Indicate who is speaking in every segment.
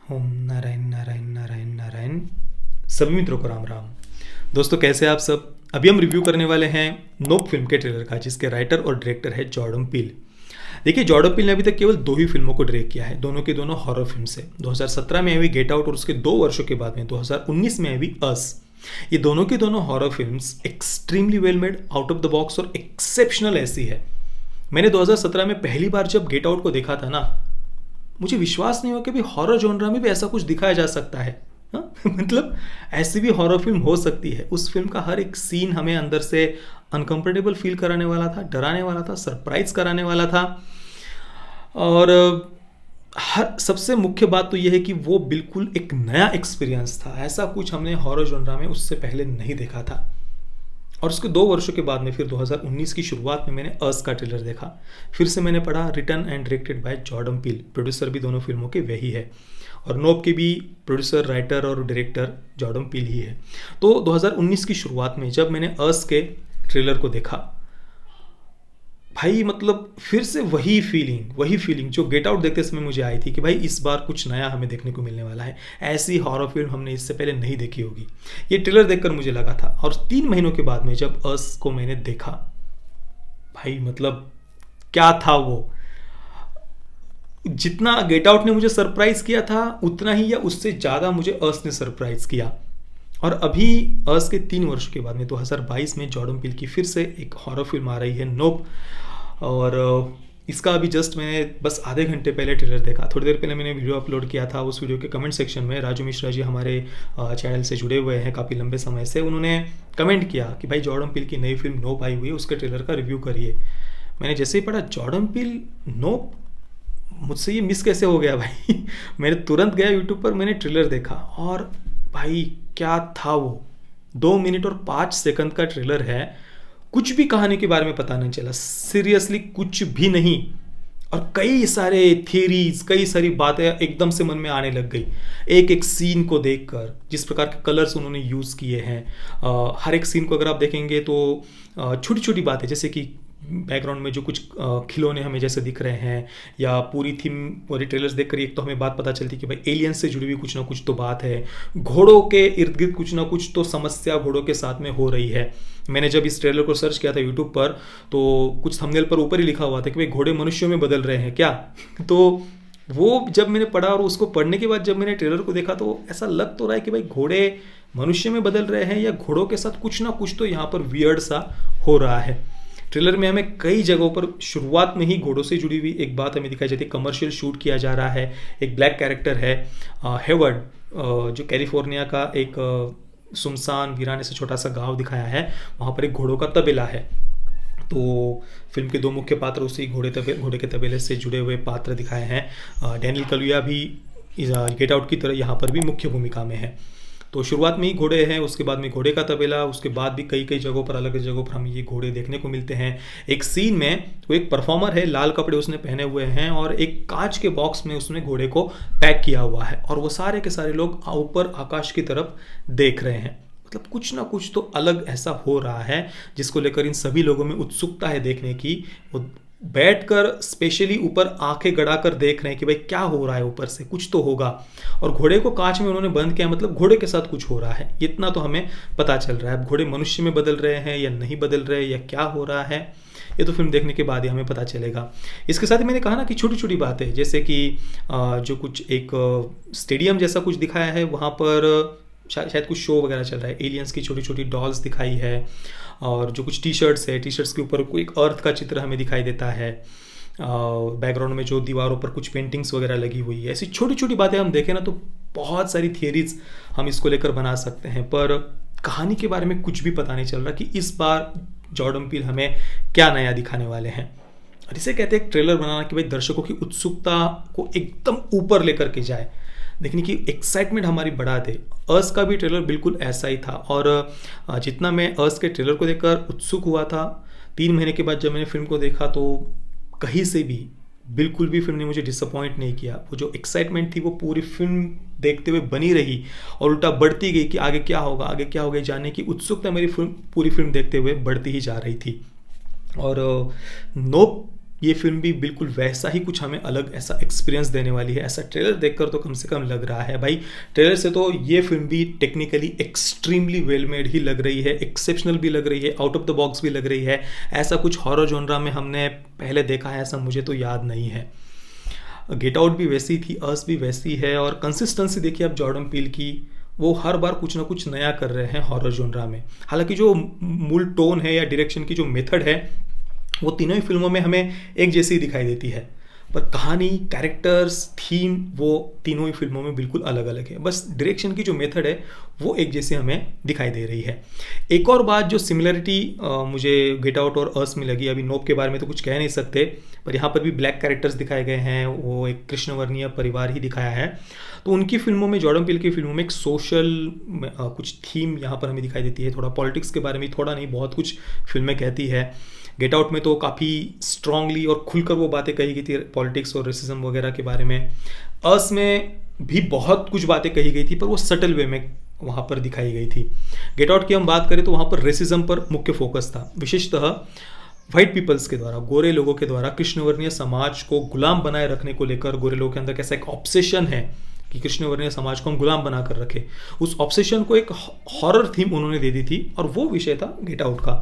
Speaker 1: ओम नारायण नारायण नारायण नारायण। सभी मित्रों को राम राम। दोस्तों कैसे हैं आप सब। अभी हम रिव्यू करने वाले हैं नोप फिल्म के ट्रेलर का, जिसके राइटर और डायरेक्टर है जॉर्डन पील। देखिए, जॉर्डन पील ने अभी तक केवल दो ही फिल्मों को डायरेक्ट किया है, दोनों के दोनों हॉरर फिल्म से। 2017 में आई हुई गेट आउट और उसके 2 वर्षों के बाद में 2019 में आई हुई अस। ये दोनों की दोनों horror films extremely well made, out of the box और एक्सेप्शनल ऐसी है। मैंने 2017 में पहली बार जब गेट आउट को देखा था ना, मुझे विश्वास नहीं हुआ कि भी हॉरर जॉनरा में भी ऐसा कुछ दिखाया जा सकता है। हाँ? मतलब ऐसी भी हॉरर फिल्म हो सकती है। उस फिल्म का हर एक सीन हमें अंदर से अनकंफर्टेबल फील कराने वाला था, डराने वाला था, सरप्राइज कराने वाला था। और हर सबसे मुख्य बात तो यह है कि वो बिल्कुल एक नया एक्सपीरियंस था। ऐसा कुछ हमने हॉरर जॉनरा में उससे पहले नहीं देखा था। और उसके 2 वर्षों के बाद में फिर 2019 की शुरुआत में मैंने अस का ट्रेलर देखा। फिर से मैंने पढ़ा written and directed by Jordan Peele, producer भी दोनों फिल्मों के वही है। और नोप के भी प्रोड्यूसर, राइटर और डायरेक्टर जॉर्डन पील ही है। तो 2019 की शुरुआत में जब मैंने अस के ट्रेलर को देखा, भाई मतलब फिर से वही फीलिंग जो गेट आउट देखते समय मुझे आई थी कि भाई इस बार कुछ नया हमें देखने को मिलने वाला है। ऐसी हॉरर फिल्म हमने इससे पहले नहीं देखी होगी, ये ट्रेलर देखकर मुझे लगा था। और 3 महीनों के बाद में जब अस को मैंने देखा, भाई मतलब क्या था वो। जितना गेट आउट ने मुझे सरप्राइज किया था, उतना ही या उससे ज़्यादा मुझे अस ने सरप्राइज किया। और अभी अस के 3 वर्षों के बाद में 2022 में जॉर्डन पील की फिर से एक हॉरर फिल्म आ रही है, नोप। और इसका अभी जस्ट मैंने बस आधे घंटे पहले ट्रेलर देखा। थोड़ी देर पहले मैंने वीडियो अपलोड किया था। उस वीडियो के कमेंट सेक्शन में राजू मिश्रा जी हमारे चैनल से जुड़े हुए हैं काफ़ी लंबे समय से, उन्होंने कमेंट किया कि भाई जॉर्डन पील की नई फिल्म नोप आई हुई है, उसके ट्रेलर का रिव्यू करिए। मैंने जैसे ही पढ़ा जॉर्डन पील नोप, मुझसे ये मिस कैसे हो गया भाई। मैंने तुरंत गया यूट्यूब पर, मैंने ट्रेलर देखा और भाई क्या था वो। 2 मिनट और 5 सेकंड का ट्रेलर है। कुछ भी कहानी के बारे में पता नहीं चला, सीरियसली कुछ भी नहीं। और कई सारे थियरीज, कई सारी बातें एकदम से मन में आने लग गई एक एक सीन को देखकर। जिस प्रकार के कलर्स उन्होंने यूज़ किए हैं, हर एक सीन को अगर आप देखेंगे तो छोटी छोटी बातें, जैसे कि बैकग्राउंड में जो कुछ खिलौने हमें जैसे दिख रहे हैं, या पूरी थीम, पूरी ट्रेलर्स देखकर एक तो हमें बात पता चलती कि भाई एलियंस से जुड़ी हुई कुछ ना कुछ तो बात है। घोड़ों के इर्द गिर्द कुछ ना कुछ तो समस्या घोड़ों के साथ में हो रही है। मैंने जब इस ट्रेलर को सर्च किया था यूट्यूब पर, तो कुछ थंबनेल पर ऊपर ही लिखा हुआ था कि भाई घोड़े मनुष्यों में बदल रहे हैं क्या। तो वो जब मैंने पढ़ा और उसको पढ़ने के बाद जब मैंने ट्रेलर को देखा, तो ऐसा लग तो रहा है कि भाई घोड़े मनुष्य में बदल रहे हैं, या घोड़ों के साथ कुछ ना कुछ तो यहाँ पर वियर्ड सा हो रहा है। ट्रेलर में हमें कई जगहों पर शुरुआत में ही घोड़ों से जुड़ी हुई एक बात हमें दिखाई जाती है। कमर्शियल शूट किया जा रहा है। एक ब्लैक कैरेक्टर है हेवर्ड, जो कैलिफोर्निया का एक सुनसान वीराने से छोटा सा गांव दिखाया है। वहाँ पर एक घोड़ों का तबेला है। तो फिल्म के 2 मुख्य पात्र उसी घोड़े के तबेले से जुड़े हुए पात्र दिखाए हैं। डैनियल कलुया भी गेट आउट की तरह यहाँ पर भी मुख्य भूमिका में है। तो शुरुआत में ही घोड़े हैं, उसके बाद में घोड़े का तबेला, उसके बाद भी कई कई जगहों पर, अलग अलग जगहों पर हमें ये घोड़े देखने को मिलते हैं। एक सीन में तो एक परफॉर्मर है, लाल कपड़े उसने पहने हुए हैं और एक कांच के बॉक्स में उसने घोड़े को पैक किया हुआ है, और वो सारे के सारे लोग ऊपर आकाश की तरफ देख रहे हैं। मतलब कुछ ना कुछ तो अलग ऐसा हो रहा है, जिसको लेकर इन सभी लोगों में उत्सुकता है देखने की। वो बैठकर स्पेशली ऊपर आंखें गड़ाकर देख रहे हैं कि भाई क्या हो रहा है, ऊपर से कुछ तो होगा। और घोड़े को कांच में उन्होंने बंद किया, मतलब घोड़े के साथ कुछ हो रहा है, इतना तो हमें पता चल रहा है। अब घोड़े मनुष्य में बदल रहे हैं या नहीं बदल रहे, या क्या हो रहा है, ये तो फिल्म देखने के बाद ही हमें पता चलेगा। इसके साथ ही मैंने कहा ना कि छोटी छोटी बातें, जैसे कि जो कुछ एक स्टेडियम जैसा कुछ दिखाया है, वहाँ पर शायद कुछ शो वगैरह चल रहा है। एलियंस की छोटी छोटी डॉल्स दिखाई है, और जो कुछ टी शर्ट्स है, टी शर्ट्स के ऊपर कोई एक अर्थ का चित्र हमें दिखाई देता है। बैकग्राउंड में जो दीवारों पर कुछ पेंटिंग्स वगैरह लगी हुई है। ऐसी छोटी छोटी बातें हम देखें ना, तो बहुत सारी थियरीज हम इसको लेकर बना सकते हैं, पर कहानी के बारे में कुछ भी पता नहीं चल रहा कि इस बार जॉर्डन पील हमें क्या नया दिखाने वाले हैं। और इसे कहते हैं एक ट्रेलर बनाना कि भाई दर्शकों की उत्सुकता को एकदम ऊपर लेकर के जाए, देखने की एक्साइटमेंट हमारी बढ़ा दे। अस का भी ट्रेलर बिल्कुल ऐसा ही था। और जितना मैं अस के ट्रेलर को देखकर उत्सुक हुआ था, 3 महीने के बाद जब मैंने फिल्म को देखा, तो कहीं से भी बिल्कुल भी फिल्म ने मुझे डिसअपॉइंट नहीं किया। वो जो एक्साइटमेंट थी वो पूरी फिल्म देखते हुए बनी रही, और उल्टा बढ़ती गई कि आगे क्या होगा, आगे क्या होगा, जानने की उत्सुकता मेरी पूरी फिल्म देखते हुए बढ़ती ही जा रही थी। और नोप ये फिल्म भी बिल्कुल वैसा ही कुछ हमें अलग ऐसा एक्सपीरियंस देने वाली है। ऐसा ट्रेलर देखकर तो कम से कम लग रहा है भाई। ट्रेलर से तो ये फिल्म भी टेक्निकली एक्सट्रीमली वेल मेड ही लग रही है, एक्सेप्शनल भी लग रही है, आउट ऑफ द बॉक्स भी लग रही है। ऐसा कुछ हॉरर जॉनरा में हमने पहले देखा है ऐसा मुझे तो याद नहीं है। गेट आउट भी वैसी थी, अस भी वैसी है, और कंसिस्टेंसी देखिए आप जॉर्डन पील की, वो हर बार कुछ ना कुछ नया कर रहे हैं हॉरर जॉनरा में। हालांकि जो मूल टोन है या डायरेक्शन की जो मेथड है वो तीनों ही फिल्मों में हमें एक जैसी दिखाई देती है, पर कहानी, कैरेक्टर्स, थीम वो तीनों ही फिल्मों में बिल्कुल अलग अलग है। बस डायरेक्शन की जो मेथड है वो एक जैसी हमें दिखाई दे रही है। एक और बात जो सिमिलरिटी मुझे गेट आउट और अस में लगी, अभी नोप के बारे में तो कुछ कह नहीं सकते, पर यहाँ पर भी ब्लैक कैरेक्टर्स दिखाए गए हैं, वो एक कृष्णवर्णीय परिवार ही दिखाया है। तो उनकी फिल्मों में, जॉर्डन पील की फिल्मों में एक सोशल कुछ थीम यहाँ पर हमें दिखाई देती है। थोड़ा पॉलिटिक्स के बारे में, थोड़ा नहीं बहुत कुछ फिल्में कहती है। गेट आउट में तो काफ़ी स्ट्रांगली और खुलकर वो बातें कही गई थी पॉलिटिक्स और रेसिज्म वगैरह के बारे में। अस में भी बहुत कुछ बातें कही गई थी, पर वो सटल वे में वहाँ पर दिखाई गई थी। गेट आउट की हम बात करें तो वहाँ पर रेसिज्म पर मुख्य फोकस था, विशेषतः वाइट पीपल्स के द्वारा, गोरे लोगों के द्वारा कृष्णवर्णीय समाज को गुलाम बनाए रखने को लेकर गोरे लोगों के अंदर कैसा एक ऑब्सेशन है कि कृष्णवर्णीय समाज को हम गुलाम बना कर रखे। उस ऑब्सेशन को एक हॉरर थीम उन्होंने दे दी थी, और वो विषय था गेट आउट का।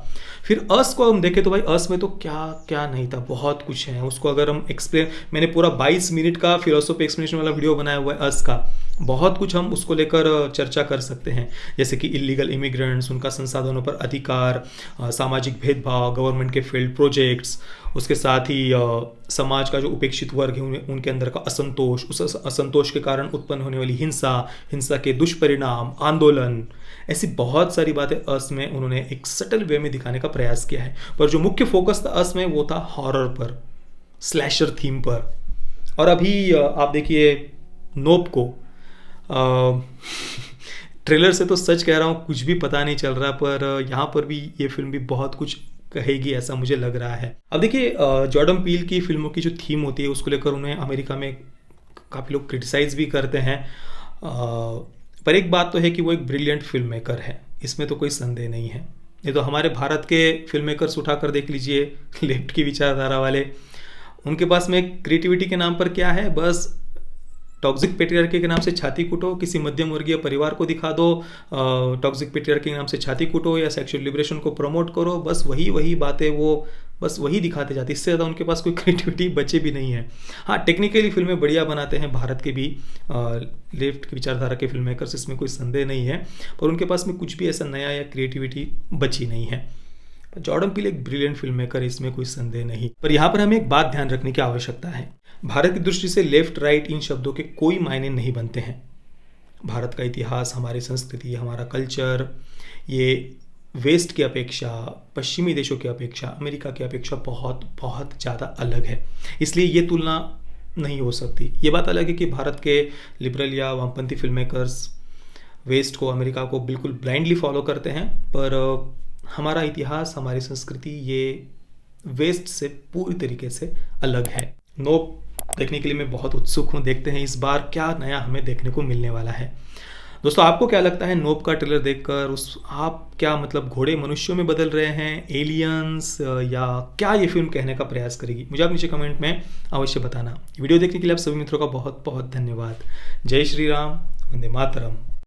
Speaker 1: फिर अस को हम देखें तो भाई अस में तो क्या क्या नहीं था, बहुत कुछ है। उसको अगर हम एक्सप्लेन, मैंने पूरा 22 मिनट का फिलोसॉफी एक्सप्लेनेशन वाला वीडियो बनाया हुआ है अस का, बहुत कुछ हम उसको लेकर चर्चा कर सकते हैं, जैसे कि इलीगल इमिग्रेंट्स, उनका संसाधनों पर अधिकार, सामाजिक भेदभाव, गवर्नमेंट के फेल्ड प्रोजेक्ट्स, उसके साथ ही समाज का जो उपेक्षित वर्ग है उनके अंदर का असंतोष, उस असंतोष के कारण उत्पन्न होने वाली हिंसा, हिंसा के दुष्परिणाम, आंदोलन, ऐसी बहुत सारी बातें अस में उन्होंने एक सटल वे में दिखाने का प्रयास किया है। पर जो मुख्य फोकस था अस में वो था हॉरर पर, स्लैशर थीम पर। और अभी आप देखिए नोप को, ट्रेलर से तो सच कह रहा हूँ कुछ भी पता नहीं चल रहा, पर यहाँ पर भी ये फिल्म भी बहुत कुछ कहेगी ऐसा मुझे लग रहा है। अब देखिए जॉर्डन पील की फिल्मों की जो थीम होती है उसको लेकर उन्हें अमेरिका में काफ़ी लोग क्रिटिसाइज भी करते हैं, पर एक बात तो है कि वो एक ब्रिलियंट फिल्म मेकर है, इसमें तो कोई संदेह नहीं है। ये तो हमारे भारत के फिल्म मेकर्स उठाकर देख लीजिए, लेफ्ट की विचारधारा वाले, उनके पास में क्रिएटिविटी के नाम पर क्या है, बस टॉक्सिक पेट्रियार्की के नाम से छाती कूटो, किसी मध्यम वर्गीय परिवार को दिखा दो, टॉक्सिक पेट्रियार्की के नाम से छाती कूटो या सेक्सुअल लिबरेशन को प्रमोट करो, बस वही बातें वो बस वही दिखाते जाते, इससे ज़्यादा उनके पास कोई क्रिएटिविटी बचे भी नहीं है। हाँ, टेक्निकली फिल्में बढ़िया बनाते हैं भारत के भी लेफ्ट की विचारधारा के फिल्म मेकर्स, इसमें कोई संदेह नहीं है, पर उनके पास में कुछ भी ऐसा नया या क्रिएटिविटी बची नहीं है। जॉर्डन पील एक ब्रिलियंट फिल्म मेकर, इसमें कोई संदेह नहीं। पर यहाँ पर हमें एक बात ध्यान रखने की आवश्यकता है, भारत की दृष्टि से लेफ्ट राइट इन शब्दों के कोई मायने नहीं बनते हैं। भारत का इतिहास, हमारी संस्कृति, हमारा कल्चर, ये वेस्ट की अपेक्षा, पश्चिमी देशों की अपेक्षा, अमेरिका की अपेक्षा बहुत बहुत ज़्यादा अलग है, इसलिए ये तुलना नहीं हो सकती। ये बात अलग है कि भारत के लिबरल या वामपंथी फिल्म मेकर्स वेस्ट को, अमेरिका को बिल्कुल ब्लाइंडली फॉलो करते हैं, पर हमारा इतिहास, हमारी संस्कृति ये वेस्ट से पूरी तरीके से अलग है। नोप देखने के लिए मैं बहुत उत्सुक हूँ, देखते हैं इस बार क्या नया हमें देखने को मिलने वाला है। दोस्तों, आपको क्या लगता है नोप का ट्रेलर देखकर? आप क्या मतलब घोड़े मनुष्यों में बदल रहे हैं, एलियंस, या क्या ये फिल्म कहने का प्रयास करेगी? मुझे आप नीचे कमेंट में अवश्य बताना। वीडियो देखने के लिए आप सभी मित्रों का बहुत बहुत धन्यवाद। जय श्री राम, वंदे मातरम।